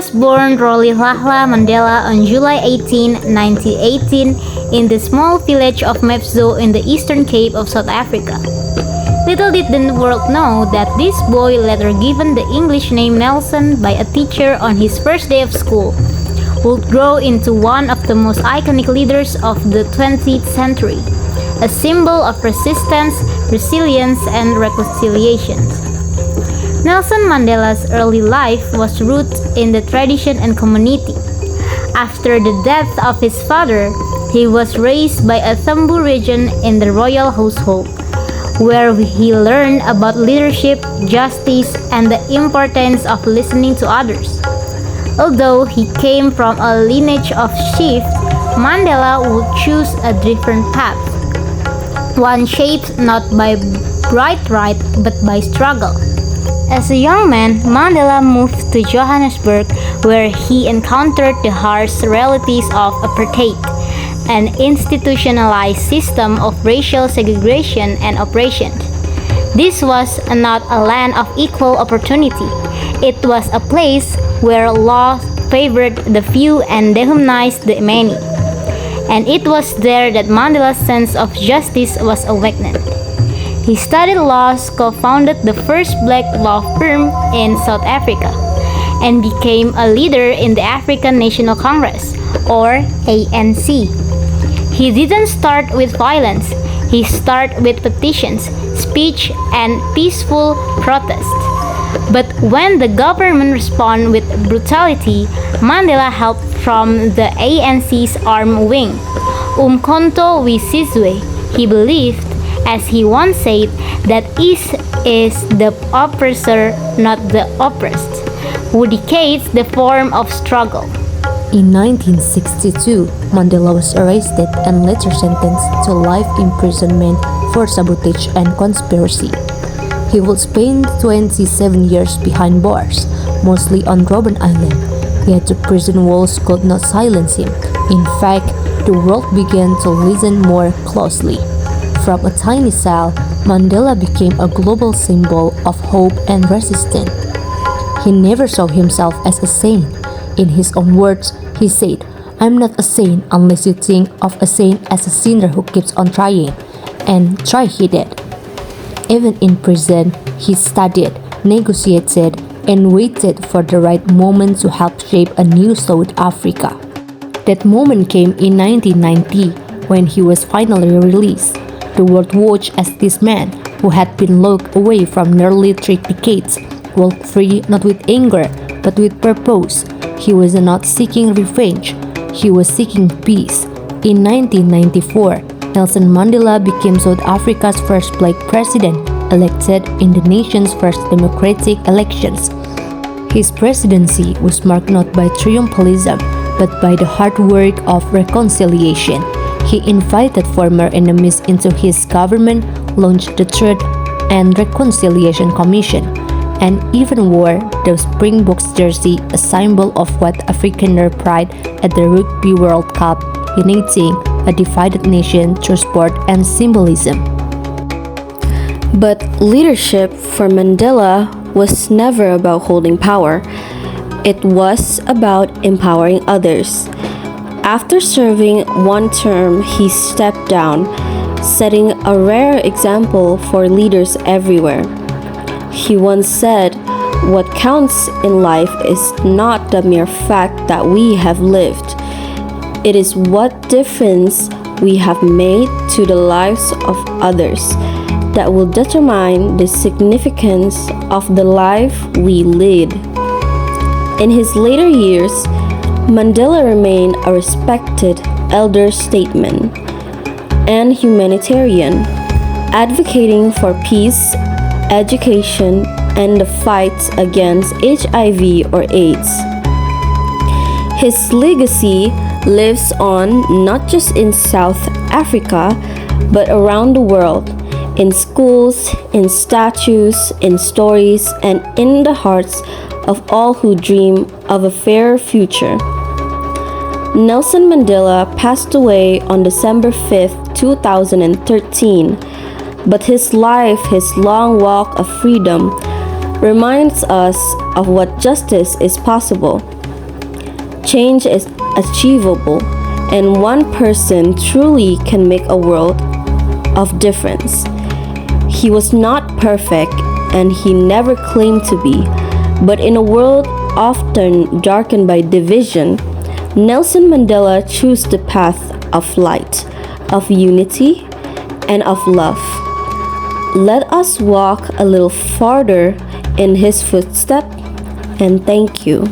was born Rolihlahla Mandela on July 18, 1918 in the small village of Mepzo in the Eastern Cape of South Africa. Little did the world know that this boy, later given the English name Nelson by a teacher on his first day of school, would grow into one of the most iconic leaders of the 20th century, a symbol of resistance, resilience, and reconciliation. Nelson Mandela's early life was rooted in the tradition and community. After the death of his father, he was raised by a Thembu region in the royal household, where he learned about leadership, justice, and the importance of listening to others. Although he came from a lineage of chiefs, Mandela would choose a different path, one shaped not by bright right but by struggle. As a young man, Mandela moved to Johannesburg, where he encountered the harsh realities of apartheid, an institutionalized system of racial segregation and oppression. This was not a land of equal opportunity. It was a place where law favored the few and dehumanized the many. And it was there that Mandela's sense of justice was awakened. He studied law, co-founded the first black law firm in South Africa, and became a leader in the African National Congress, or ANC. He didn't start with violence. He started with petitions, speech, and peaceful protest. But when the government responded with brutality, Mandela helped from the ANC's armed wing, Umkhonto we Sizwe. He believed, as he once said, that it is the oppressor, not the oppressed, who dictates the form of struggle. In 1962, Mandela was arrested and later sentenced to life imprisonment for sabotage and conspiracy. He would spend 27 years behind bars, mostly on Robben Island, yet the prison walls could not silence him. In fact, the world began to listen more closely. From a tiny cell, Mandela became a global symbol of hope and resistance. He never saw himself as a saint. In his own words, he said, "I'm not a saint unless you think of a saint as a sinner who keeps on trying." And try he did. Even in prison, he studied, negotiated, and waited for the right moment to help shape a new South Africa. That moment came in 1990 when he was finally released. The world watched as this man, who had been locked away from nearly 3 decades, walked free not with anger but with purpose. He was not seeking revenge, he was seeking peace. In 1994, Nelson Mandela became South Africa's first black president, elected in the nation's first democratic elections. His presidency was marked not by triumphalism, but by the hard work of reconciliation. He invited former enemies into his government, launched the Truth and Reconciliation Commission, and even wore the Springboks jersey, a symbol of what Afrikaner pride at the Rugby World Cup, uniting a divided nation through sport and symbolism. But leadership for Mandela was never about holding power. It was about empowering others. After serving one term, he stepped down, setting a rare example for leaders everywhere. He once said, "What counts in life is not the mere fact that we have lived. It is what difference we have made to the lives of others that will determine the significance of the life we lead." In his later years, Mandela remained a respected elder statesman and humanitarian, advocating for peace, education, and the fight against HIV or AIDS. His legacy lives on not just in South Africa, but around the world, in schools, in statues, in stories, and in the hearts of all who dream of a fairer future. Nelson Mandela passed away on December 5th, 2013, but his life, his long walk of freedom, reminds us of what justice is possible. Change is achievable, and one person truly can make a world of difference. He was not perfect, and he never claimed to be, but in a world often darkened by division, Nelson Mandela chose the path of light, of unity, and of love. Let us walk a little farther in his footsteps, and thank you.